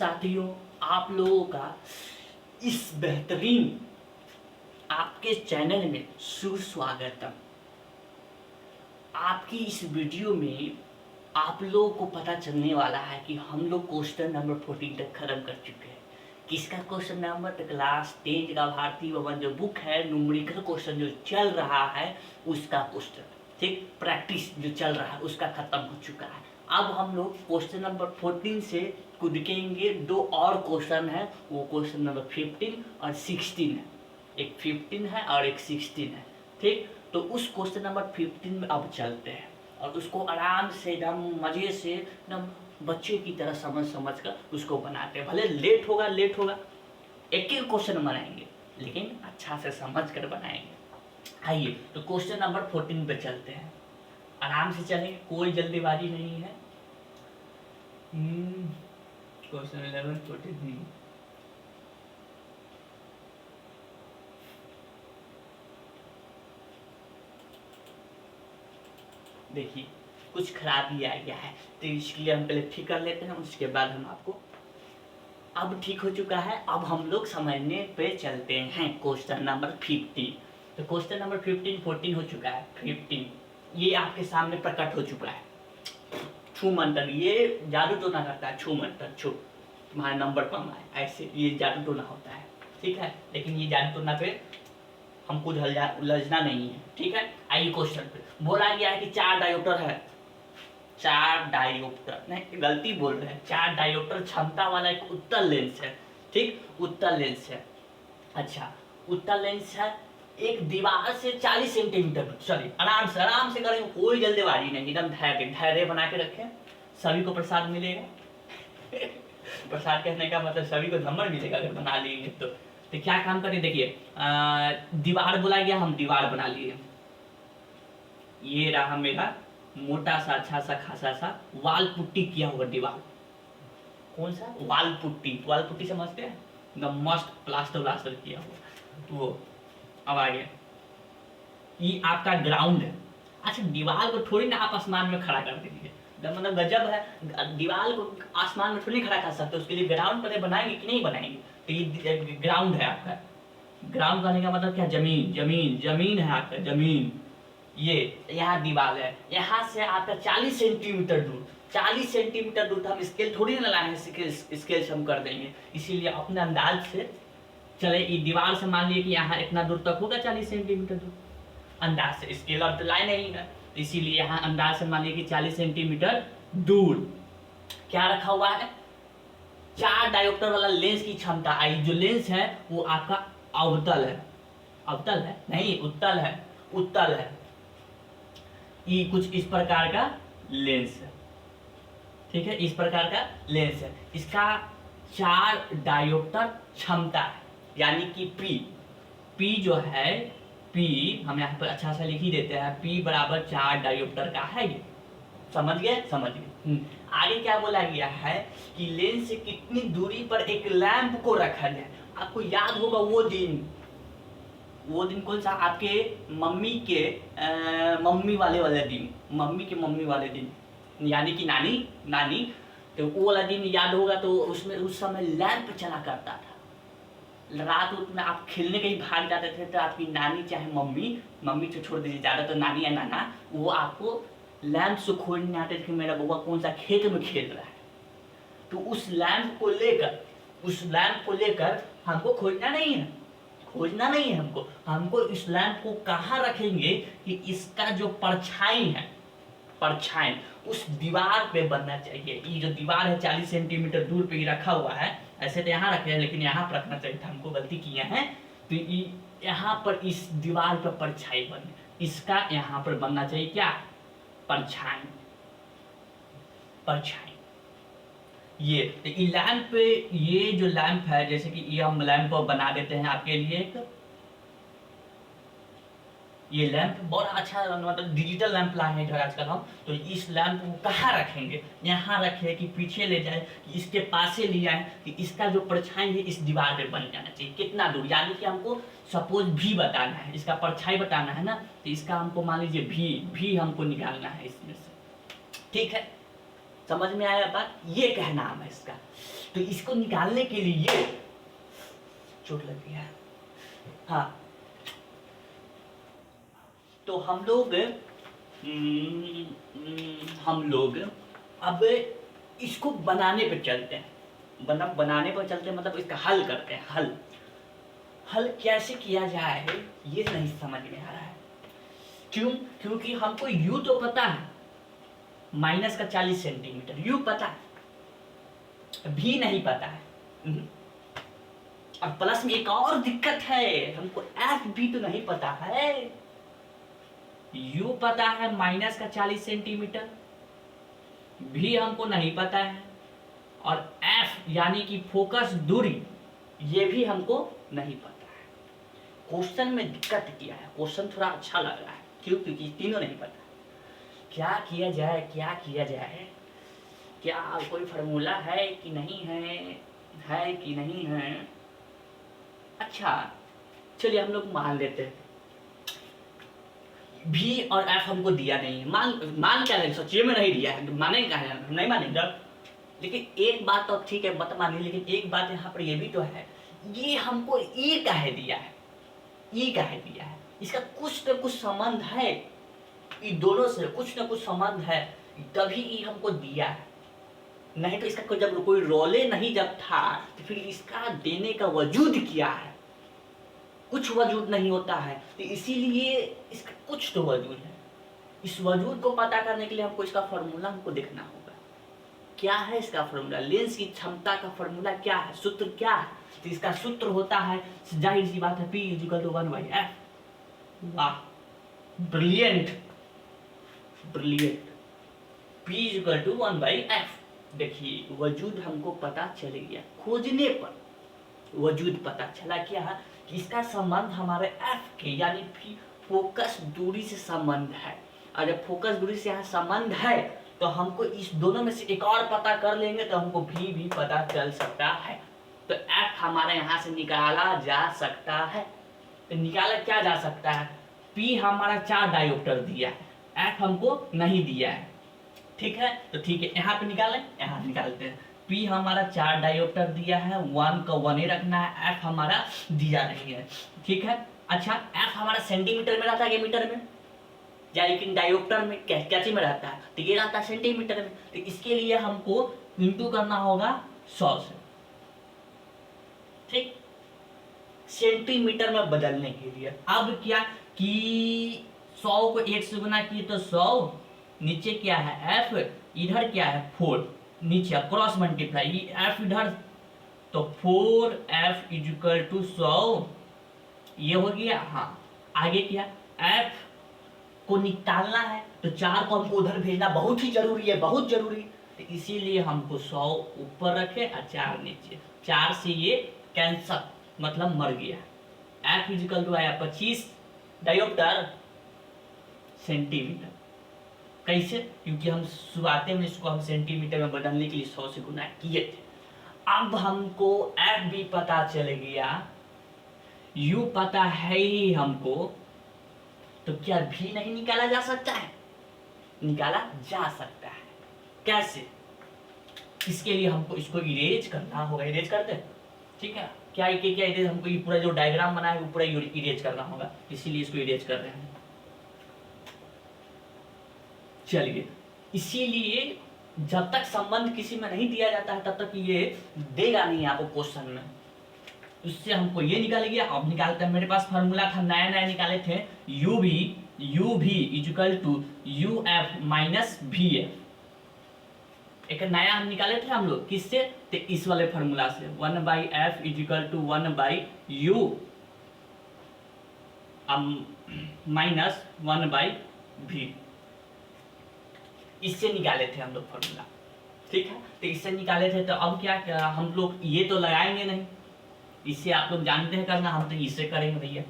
साथियों, आप लोगों का इस बेहतरीन आपके चैनल में सुस्वागतम। आपकी इस वीडियो में आप लोगों को पता चलने वाला है कि हम लोग क्वेश्चन नंबर 14 तक खत्म कर चुके हैं। किसका क्वेश्चन नंबर? तो क्लास 10 का भारतीय भवन जो बुक है, न्यूमेरिकल क्वेश्चन जो चल रहा है उसका क्वेश्चन, ठीक, प्रैक्टिस जो चल रहा है उसका खत्म हो चुका है। अब हम लोग क्वेश्चन नंबर 14 से कूदेंगे। दो और क्वेश्चन है, वो क्वेश्चन नंबर 15 और 16 है। एक 15 है और एक 16 है, ठीक। तो उस क्वेश्चन नंबर 15 में अब चलते हैं और उसको आराम से एकदम मज़े से एकदम बच्चे की तरह समझ कर उसको बनाते हैं। भले लेट होगा एक ही क्वेश्चन बनाएंगे लेकिन अच्छा से समझ कर बनाएंगे। आइए तो क्वेश्चन नंबर 14 पे चलते हैं। आराम से चलेंगे, कोई जल्दीबाजी नहीं है। क्वेश्चन 11 14 देखिए कुछ खराबी आ गया है तो इसके लिए हम पहले ठीक कर लेते हैं, उसके बाद हम आपको अब ठीक हो चुका है। अब हम लोग समझने पे चलते हैं क्वेश्चन नंबर 15। तो क्वेश्चन नंबर 15 14 हो चुका है। 15 ये आपके सामने प्रकट हो चुका है। छू मंतर, ये जादू टोना करता है। छू मंतर, छू तुम्हारा नंबर कम आए, ऐसे ये जादू टोना होता है, ठीक है। लेकिन ये जादू टोना पे हमको उलझना नहीं है, ठीक है। आइए क्वेश्चन पे बोला गया है कि 4 डायोप्टर है। 4 डायोप्टर नहीं, गलती बोल रहे हैं। 4 डायोप्टर क्षमता वाला एक उत्तल लेंस है, ठीक, उत्तल लेंस है। अच्छा, उत्तल लेंस है, एक दीवार से 40 सेंटीमीटर। चलिए आराम से करेंगे, कोई जल्दीबाजी नहीं, एकदम धैर्य बना के रखें। सभी को प्रसाद मिलेगा। प्रसाद कहने का मतलब सभी को नंबर मिलेगा अगर बना लेंगे तो क्या काम करें? देखिए दीवार बोला गया, हम दीवार बना लिए। ये रहा मेरा मोटा सा अच्छा सा खासा सा वाल पुट्टी किया हुआ दीवार। कौन सा? वाल पुट्टी समझते हैं, एकदम मस्त प्लास्टर किया हुआ वो। अब आ गया, ये आपका ग्राउंड है। अच्छा, दीवार को थोड़ी ना आप आसमान में खड़ा कर देंगे, मतलब गजब है। दीवार को आसमान में थोड़ी खड़ा कर सकते, उसके लिए ग्राउंड पहले बनाएंगे कि नहीं बनाएंगे। तो ये ग्राउंड है आपका। ग्राउंड करने का मतलब क्या? जमीन है आपका, जमीन। ये यहाँ दीवार है, यहाँ से आपका 40 सेंटीमीटर दूर, 40 सेंटीमीटर दूर। तो हम स्केल थोड़ी ना लाए, स्केल से हम कर देंगे। इसीलिए अपने अंदाज से चले, ये दीवार से मान लिए कि यहाँ इतना दूर तक होगा 40 सेंटीमीटर दूर, अंदाज से। स्केल अब तो लाए नहीं है, इसीलिए यहाँ अंदाज से मान लिए कि 40 सेंटीमीटर दूर क्या रखा हुआ है? 4 डायोप्टर वाला लेंस की क्षमता आई। जो लेंस है वो आपका अवतल है नहीं, उत्तल है। ये कुछ इस प्रकार का लेंस है, ठीक है, इस प्रकार का लेंस है। इसका 4 डायोप्टर क्षमता है, यानी कि P जो है, P हम यहाँ पर अच्छा सा लिख ही देते हैं। P बराबर 4 डायोप्टर का है। ये समझ गए। आगे क्या बोला गया है कि लेंस से कितनी दूरी पर एक लैंप को रखा जाए। आपको याद होगा वो दिन कौन सा? आपके मम्मी के मम्मी वाले दिन, यानी कि नानी। तो वो वाला दिन याद होगा। तो उसमें उस समय लैंप चला करता था। रात में आप खेलने कहीं भाग जाते थे तो आपकी नानी, चाहे मम्मी तो छोड़ दीजिए, ज़्यादा तो नानी या नाना, वो आपको लैंप से खोजने आते थे कि मेरा बउआ कौन सा खेत में खेल रहा है। तो उस लैंप को लेकर हमको खोजना नहीं है। हमको इस लैंप को कहाँ रखेंगे कि इसका जो परछाई उस दीवार पे बनना चाहिए। ये जो दीवार है 40 सेंटीमीटर दूर पे ही रखा हुआ है। ऐसे तो यहाँ रखे हैं, लेकिन यहाँ पर रखना चाहिए था, हमको गलती किया है। तो यहाँ पर इस दीवार पर परछाई बने, इसका यहाँ पर बनना चाहिए क्या? परछाई। ये लैंप पे, ये जो लैंप है, जैसे कि ये हम लैंप बना देते हैं आपके लिए एक। ये लैंप बहुत अच्छा, मतलब डिजिटल लैंप लाए हैं इधर आजकल हम। तो इस लैंप को कहाँ रखेंगे? यहाँ रखे कि पीछे ले जाए, कि इसके पास से ले आए, कि इसका जो परछाई है इस दीवार पे बन जाना चाहिए। कितना दूर? यानी कि हमको सपोज भी बताना है, इसका परछाई बताना है ना, तो इसका हमको मान लीजिए भी हमको निकालना है इसमें से, ठीक है। समझ में आया बात? ये कहना है इसका। तो इसको निकालने के लिए चोट लग गया। हाँ, तो हम लोग अब इसको बनाने पर चलते हैं। बनाने पर चलते हैं मतलब इसका हल करते हैं। हल कैसे किया जाए ये नहीं समझ में आ रहा है। क्यों? क्योंकि हमको यू तो पता है माइनस का 40 सेंटीमीटर, यू पता है, भी नहीं पता है। और प्लस में एक और दिक्कत है, हमको एफ भी तो नहीं पता है। यू पता है माइनस का 40 सेंटीमीटर, भी हमको नहीं पता है, और एफ यानी कि फोकस दूरी ये भी हमको नहीं पता है। क्वेश्चन में दिक्कत किया है, क्वेश्चन थोड़ा अच्छा लग रहा है। क्यों? क्योंकि तीनों नहीं पता। क्या किया जाए, क्या किया जाए? क्या कोई फार्मूला है कि नहीं है कि नहीं है? अच्छा चलिए हम लोग मान लेते हैं भी और एफ हमको दिया नहीं है। मान क्या लेंगे? सच्ची में नहीं दिया है, मानेंगे क्या है? नहीं मानेंगे। लेकिन एक बात तो ठीक है मत मानिए, लेकिन एक बात यहाँ पर ये भी तो है, ये हमको ई काहे दिया है? ई काहे दिया है? इसका कुछ न कुछ संबंध है, इन दोनों से कुछ न कुछ संबंध है, तभी ई हमको दिया है। नहीं तो इसका जब कोई रोले नहीं जब था तो फिर इसका देने का वजूद क्या है? कुछ वजूद नहीं होता है, तो इसीलिए इसका कुछ तो वजूद है। इस वजूद को पता करने के लिए हमको इसका फॉर्मूला हमको देखना होगा। क्या है इसका फॉर्मूला? लेंस की क्षमता का फॉर्मूला क्या है? सूत्र क्या है? तो इसका सूत्र होता है, जाहिर सी बात है, P = 1/f। वाह, ब्रिलियंट। P = 1/f। देखिए वजूद हमको पता चल गया, खोजने पर वजूद पता चला क्या कि इसका संबंध हमारे f के यानी फोकस दूरी से संबंध है। और जब फोकस दूरी से यहाँ संबंध है तो हमको इस दोनों में से एक और पता कर लेंगे तो हमको भी पता चल सकता है। तो f हमारे यहाँ से निकाला जा सकता है। तो निकाला क्या जा सकता है? P हमारा 4 डायोप्टर दिया है, f हमको नहीं दिया है। ठीक है, तो ठीक है, यहाँ पे निकालें, यहाँ निकालते हैं। P हमारा 4 डायोप्टर दिया है, 1 का 1 ही रखना है, f हमारा दिया नहीं है। ठीक है, अच्छा f हमारा सेंटीमीटर में रहता है कि मीटर में? या लेकिन डायोप्टर में क्या चीज में रहता है? तो ये रहता है सेंटीमीटर में। तो इसके लिए हमको इंटू करना होगा 100 से। ठीक, सेंटीमीटर में बदलने के लिए अब क्या कि 100 को 1 से गुना किए तो 100, नीचे क्या है f, इधर क्या है 4, नीचे क्रॉस मल्टीप्लाई, f इधर तो 4f = 100, ये हो गया। हाँ, आगे क्या, f को निकालना है तो 4 को हमको उधर भेजना बहुत ही जरूरी है, बहुत जरूरी। तो इसीलिए हमको 100 ऊपर रखे और 4 नीचे। 4 से ये कैंसल, मतलब मर गया। f = आया 25 डायोप्टर सेंटीमीटर। कैसे? क्योंकि हम शुरुआते में इसको हम सेंटीमीटर में बदलने के लिए 100 से गुना किए थे। अब हमको f भी पता चल गया, u पता है ही हमको, तो क्या भी नहीं निकाला जा सकता है? निकाला जा सकता है। कैसे? इसके लिए हमको इसको इरेज करना होगा। इरेज करते हैं, ठीक है? क्या इरेज? हमको ये पूरा जो डायग्राम बना है वो पूरा इरेज करना होगा, इसीलिए इसको इरेज कर रहे हैं। चलिए, इसीलिए जब तक संबंध किसी में नहीं दिया जाता है तब तक ये देगा नहीं आपको क्वेश्चन में। उससे हमको ये निकाल गया। अब निकालते हैं, मेरे पास फार्मूला था, नया निकाले थे, u v = uf minus vf। एक नया हम निकाले थे हम लोग, किससे? तो इस वाले फार्मूला से, 1/f = 1/u माइनस 1/v। इससे निकाले थे हम लोग फार्मूला, ठीक है? तो इससे निकाले थे। तो अब क्या हम लोग ये तो लगाएंगे नहीं, इससे आप लोग जानते हैं करना, हम तो इससे करेंगे भैया,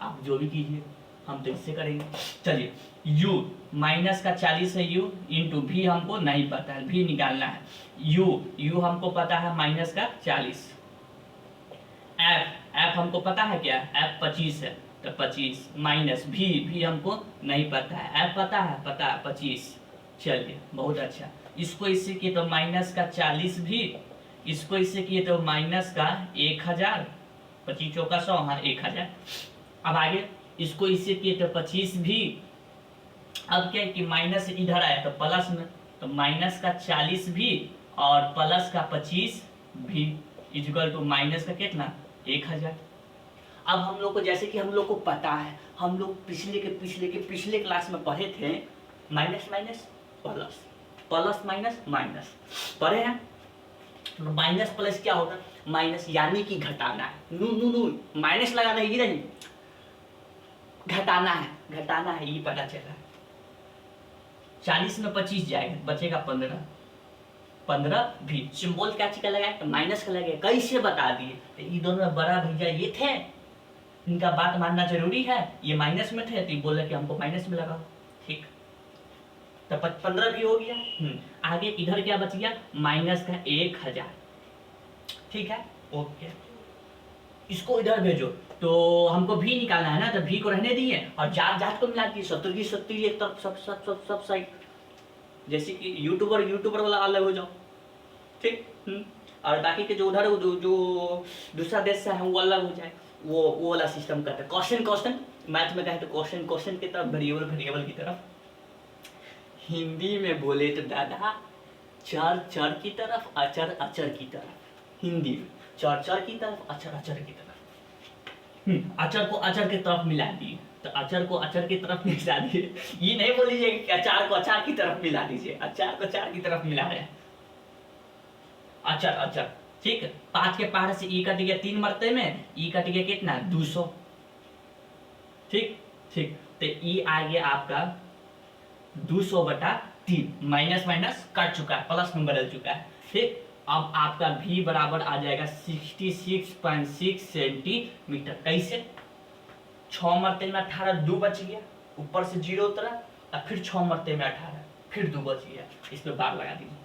आप जो भी कीजिए, हम तो इससे करेंगे। चलिए, u माइनस का 40 है, u इंटू भी हमको नहीं पता है, भी निकालना है। u हमको पता है माइनस का 40, f हमको पता है क्या, f 25 है, तो 25 माइनस भी हमको नहीं पता है, f पता है 25। चलिए, बहुत अच्छा। इसको इससे किए तो माइनस का 40 भी, इसको इससे किए तो माइनस का 1000, 25 चौका 100, हाँ 1000। अब आगे इसको इससे किए तो 25 भी। अब क्या है कि माइनस इधर आया तो प्लस में, तो माइनस का 40 भी और प्लस का 25 भी इक्वल टू माइनस का कितना 1000। अब हम लोग को जैसे कि हम लोग को पता है, हम लोग पिछले क्लास में पढ़े थे minus minus plus, plus minus minus पढ़े हैं। तो माइनस प्लस क्या होगा, माइनस यानी कि घटाना है, नू नू नू माइनस लगाना है, ये नहीं घटाना है, ये पता चला। 40 में 25 जाएगा, बचेगा 15, 15 भी सिंबल क्या चीज का लगाए तो माइनस का लगाए, कैसे बता दिए, तो ये दोनों में बड़ा भैया ये थे, इनका बात मानना जरूरी है। ये माइनस में थे तो ये बोले कि हमको माइनस में लगाओ, ठीक, तो 15 भी हो गया। आगे इधर क्या बच गया, माइनस का 1000, ठीक है, ओके। इसको इधर भेजो, तो हमको भी निकालना है ना, तो भी को रहने दिए और जात को मिला दिए, 70 की 70 एक तरफ, सब साइड, जैसे कि यूट्यूबर वाला अलग हो जाओ, ठीक। और बाकी के जो उधर जो दूसरा देश से है वो अलग हो जाए, वो वाला सिस्टम करते हैं। क्वेश्चन मैथ में कहे तो क्वेश्चन की तरफ, वेरिएबल की तरफ। हिंदी में बोले तो दादा चर की तरफ, अचर की तरफ। हिंदी में चर की तरफ, अचर की तरफ। अचर को अचर की तरफ मिला दिए, तो अचर को अचर की तरफ मिला दिए। ये नहीं बोल लीजिए कि अचार को अचार की तरफ मिला दीजिए, अचार को अचार की तरफ मिला रहे हैं, अचर, ठीक है। 5 के पहाड़ से ई कट गया 3 मरते में, ई कट गया कितना 200, ठीक। तो ई आ गया आपका 200/3, माइनस माइनस कट चुका है, प्लस में बदल चुका है, ठीक। अब आपका भी बराबर आ जाएगा 66.6 सेंटीमीटर। कैसे, 6 मरते में 18, 2 बच गया, ऊपर से 0 उतरा और फिर 6 मरते में 18, फिर 2 बच गया, इसमें बार लगा दीजिए।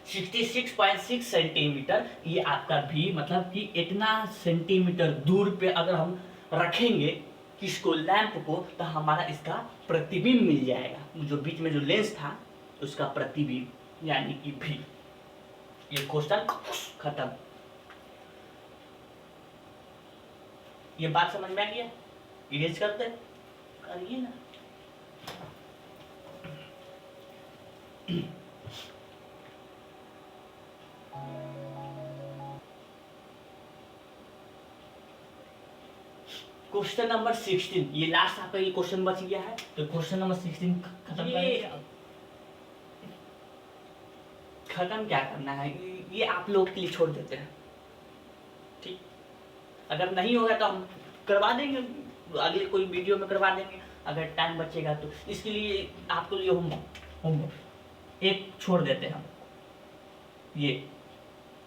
66.6 सेंटीमीटर, ये आपका भी मतलब कि इतना सेंटीमीटर दूर पे अगर हम रखेंगे किसको, लैंप को, तो हमारा इसका प्रतिबिंब मिल जाएगा, जो बीच में जो लेंस था उसका प्रतिबिंब, यानी कि भी। ये क्वेश्चन खत्म। ये बात समझ में आ गया, इरेज करते करिए ना। क्वेश्चन नंबर 16, ये लास्ट आपका ये क्वेश्चन बच गया है, तो क्वेश्चन नंबर 16 खत्म खत्म क्या करना है, ये आप लोग के लिए छोड़ देते हैं, ठीक। अगर नहीं होगा तो हम करवा देंगे, अगले कोई वीडियो में करवा देंगे, अगर टाइम बचेगा तो। इसके लिए आपको लिए होमवर्क एक छोड़ देते हैं हम, ये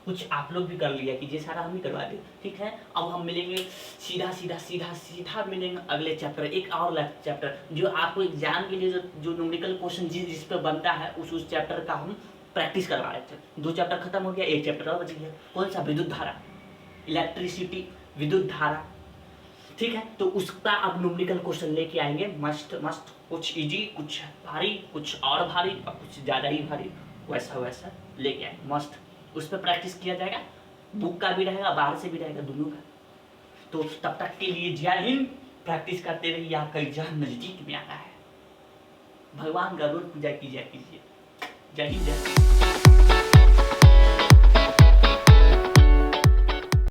कुछ आप लोग भी कर लिया कि ये सारा हम ही करवा दें, ठीक है। अब हम मिलेंगे सीधा मिलेंगे अगले चैप्टर, एक और चैप्टर जो आपको एग्जाम के लिए जो न्यूमेरिकल क्वेश्चन जिस पे बनता है उस चैप्टर का हम प्रैक्टिस करवा रहे थे। 2 चैप्टर खत्म हो गया, 1 चैप्टर और बच गया, कौन सा, विद्युत धारा, इलेक्ट्रिसिटी, विद्युत धारा, ठीक है। तो उसका अब न्यूमेरिकल क्वेश्चन लेके आएंगे, मस्त कुछ इजी, कुछ भारी, कुछ और भारी और कुछ ज़्यादा ही भारी, वैसा लेके आएंगे, मस्त उस पर प्रैक्टिस किया जाएगा, बुक का भी रहेगा, बाहर से भी रहेगा, दोनों का। तो तब तक के लिए जय हिंद, प्रैक्टिस करते रहिए, आपका एग्जाम नजदीक में आता है। भगवान गरुड़ पूजा कीजिए, जय हिंद, जय